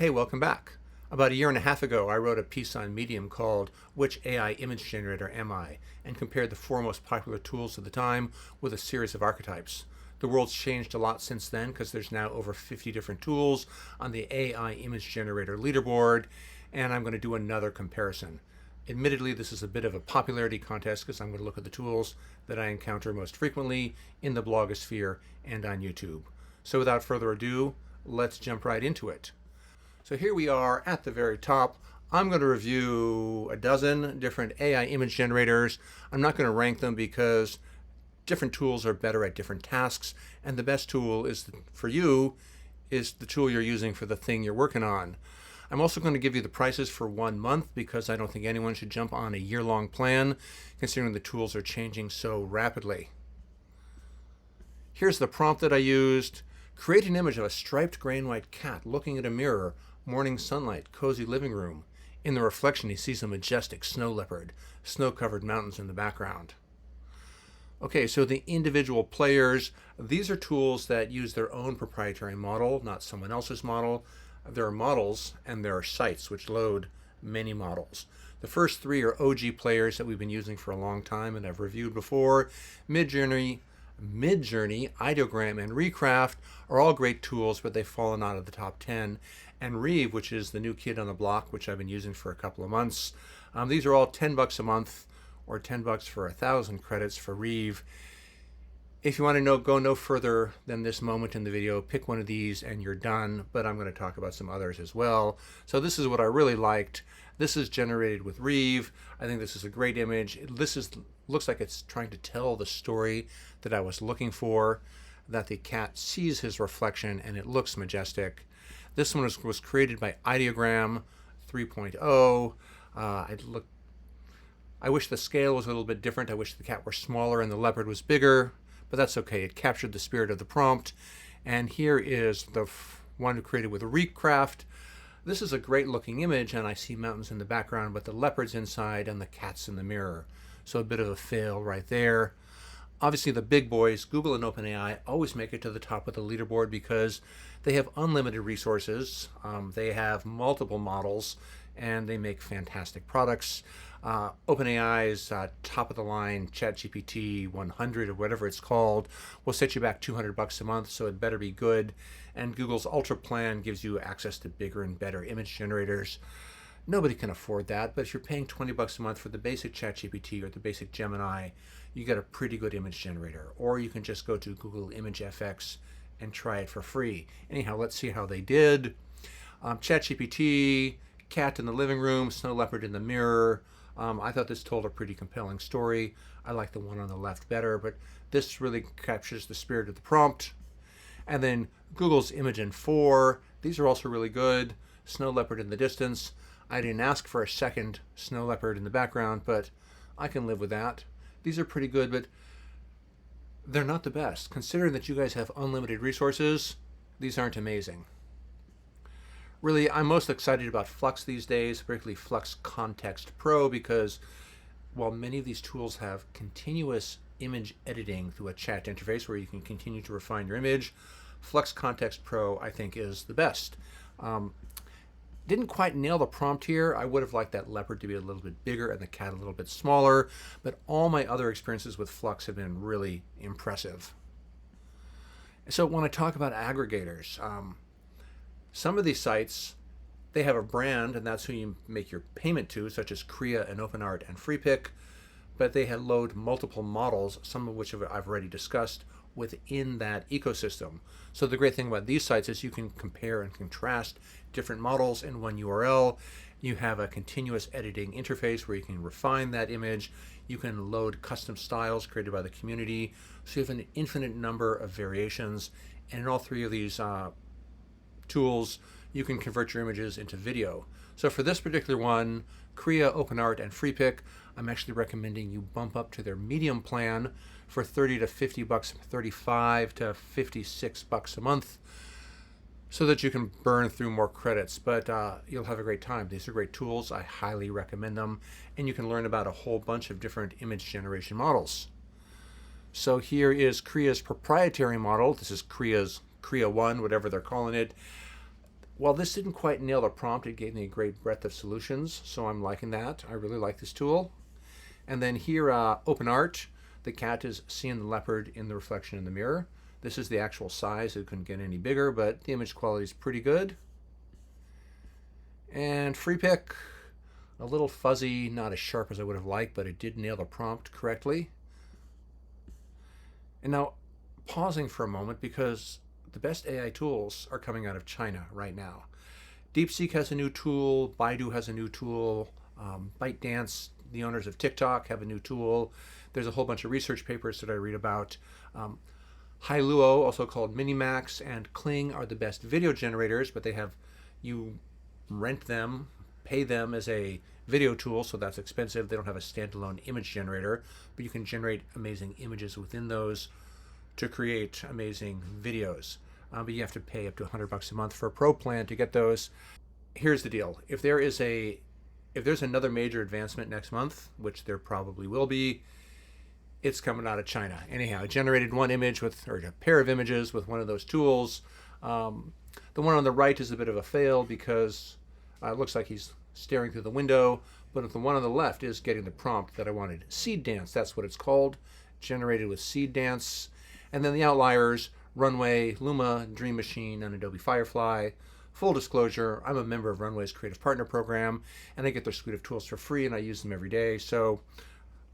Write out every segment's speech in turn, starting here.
Hey, welcome back. About a year and a half ago, I wrote a piece on Medium called Which AI Image Generator Am I? And compared the four most popular tools of the time with a series of archetypes. The world's changed a lot since then because there's now over 50 different tools on the AI Image Generator leaderboard, and I'm going to do another comparison. Admittedly, this is a bit of a popularity contest because I'm going to look at the tools that I encounter most frequently in the blogosphere and on YouTube. So without further ado, let's jump right into it. So here we are at the very top. I'm going to review a dozen different AI image generators. I'm not going to rank them because different tools are better at different tasks, and the best tool for you is the tool you're using for the thing you're working on. I'm also going to give you the prices for 1 month because I don't think anyone should jump on a year-long plan considering the tools are changing so rapidly. Here's the prompt that I used. Create an image of a striped gray and white cat looking at a mirror, morning sunlight, cozy living room. In the reflection, he sees a majestic snow leopard, snow-covered mountains in the background. Okay, so the individual players, these are tools that use their own proprietary model, not someone else's model. There are models and there are sites which load many models. The first three are OG players that we've been using for a long time and I've reviewed before. Midjourney, Ideogram, and Recraft are all great tools, but they've fallen out of the top 10. And Reeve, which is the new kid on the block, which I've been using for a couple of months. These are all $10 a month or $10 for 1,000 credits for Reeve. If you want to go no further than this moment in the video, pick one of these and you're done, but I'm going to talk about some others as well. So this is what I really liked. This is generated with Reeve. I think this is a great image. Looks like it's trying to tell the story that I was looking for, that the cat sees his reflection and it looks majestic. This one was created by Ideogram 3.0. I wish the scale was a little bit different. I wish the cat were smaller and the leopard was bigger, but that's okay. It captured the spirit of the prompt. And here is the one created with Recraft. This is a great looking image and I see mountains in the background, but the leopard's inside and the cat's in the mirror. So a bit of a fail right there. Obviously the big boys, Google and OpenAI, always make it to the top of the leaderboard because they have unlimited resources. They have multiple models and they make fantastic products. OpenAI's top of the line ChatGPT 100 or whatever it's called will set you back $200 a month, so it better be good. And Google's Ultra plan gives you access to bigger and better image generators. Nobody can afford that, but if you're paying $20 a month for the basic ChatGPT or the basic Gemini, you get a pretty good image generator. Or you can just go to Google Image FX and try it for free. Anyhow, let's see how they did. ChatGPT, cat in the living room, snow leopard in the mirror. I thought this told a pretty compelling story. I like the one on the left better, but this really captures the spirit of the prompt. And then Google's Imagen 4. These are also really good. Snow leopard in the distance. I didn't ask for a second snow leopard in the background, but I can live with that. These are pretty good, but they're not the best. Considering that you guys have unlimited resources, these aren't amazing. Really, I'm most excited about Flux these days, particularly Flux Context Pro, because while many of these tools have continuous image editing through a chat interface where you can continue to refine your image, Flux Context Pro, I think, is the best. Didn't quite nail the prompt here. I would have liked that leopard to be a little bit bigger and the cat a little bit smaller, but all my other experiences with Flux have been really impressive. So when I talk about aggregators, some of these sites, they have a brand and that's who you make your payment to, such as Krea and OpenArt and FreePic, but they load multiple models, some of which I've already discussed, within that ecosystem. So the great thing about these sites is you can compare and contrast different models in one URL. You have a continuous editing interface where you can refine that image. You can load custom styles created by the community. So you have an infinite number of variations. And in all three of these tools, you can convert your images into video. So for this particular one, Krea, OpenArt, and FreePic, I'm actually recommending you bump up to their medium plan for $30 to $50, $35 to $56 a month, so that you can burn through more credits. But you'll have a great time. These are great tools. I highly recommend them, and you can learn about a whole bunch of different image generation models. So here is Krea's proprietary model. This is Krea 1, whatever they're calling it. While this didn't quite nail the prompt, it gave me a great breadth of solutions, so I'm liking that. I really like this tool. And then here, Open Art, the cat is seeing the leopard in the reflection in the mirror. This is the actual size. It couldn't get any bigger, but the image quality is pretty good. And Free Pick, a little fuzzy, not as sharp as I would have liked, but it did nail the prompt correctly. And now, pausing for a moment, because the best AI tools are coming out of China right now. DeepSeek has a new tool, Baidu has a new tool, ByteDance, the owners of TikTok, have a new tool. There's a whole bunch of research papers that I read about. Hailuo, also called Minimax, and Kling are the best video generators, but you rent them, pay them as a video tool, so that's expensive. They don't have a standalone image generator, but you can generate amazing images within those to create amazing videos. But you have to pay up to $100 a month for a pro plan to get those. Here's the deal. If there's another major advancement next month, which there probably will be, it's coming out of China. Anyhow, I generated a pair of images with one of those tools. The one on the right is a bit of a fail because it looks like he's staring through the window, but the one on the left is getting the prompt that I wanted. Seed Dance, that's what it's called, generated with Seed Dance. And then the outliers, Runway, Luma, Dream Machine, and Adobe Firefly. Full disclosure, I'm a member of Runway's Creative Partner Program, and I get their suite of tools for free, and I use them every day. So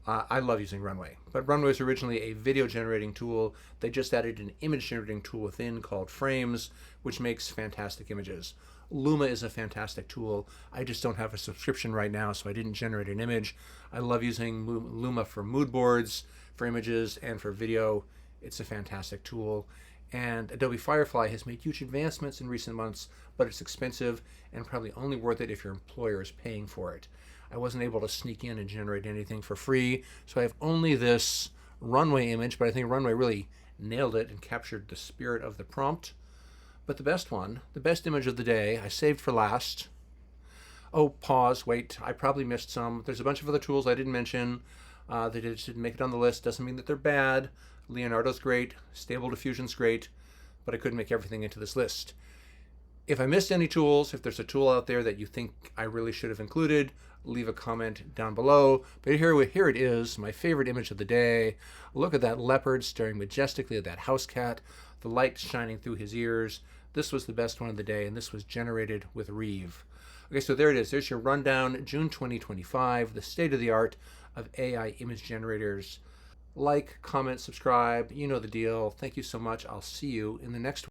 I love using Runway. But Runway is originally a video generating tool. They just added an image generating tool within called Frames, which makes fantastic images. Luma is a fantastic tool. I just don't have a subscription right now, so I didn't generate an image. I love using Luma for mood boards, for images, and for video. It's a fantastic tool. And Adobe Firefly has made huge advancements in recent months, but it's expensive and probably only worth it if your employer is paying for it. I wasn't able to sneak in and generate anything for free, so I have only this Runway image, but I think Runway really nailed it and captured the spirit of the prompt. But the best image of the day, I saved for last. Oh, pause, wait, I probably missed some. There's a bunch of other tools I didn't mention. They just didn't make it on the list. Doesn't mean that they're bad. Leonardo's great, Stable Diffusion's great, but I couldn't make everything into this list. If I missed any tools, if there's a tool out there that you think I really should have included, leave a comment down below. But here it is, my favorite image of the day. Look at that leopard staring majestically at that house cat, the light shining through his ears. This was the best one of the day, and this was generated with Reeve. Okay, so there it is. There's your rundown, June 2025, the state of the art of AI image generators. Like, comment, subscribe. You know the deal. Thank you so much. I'll see you in the next one.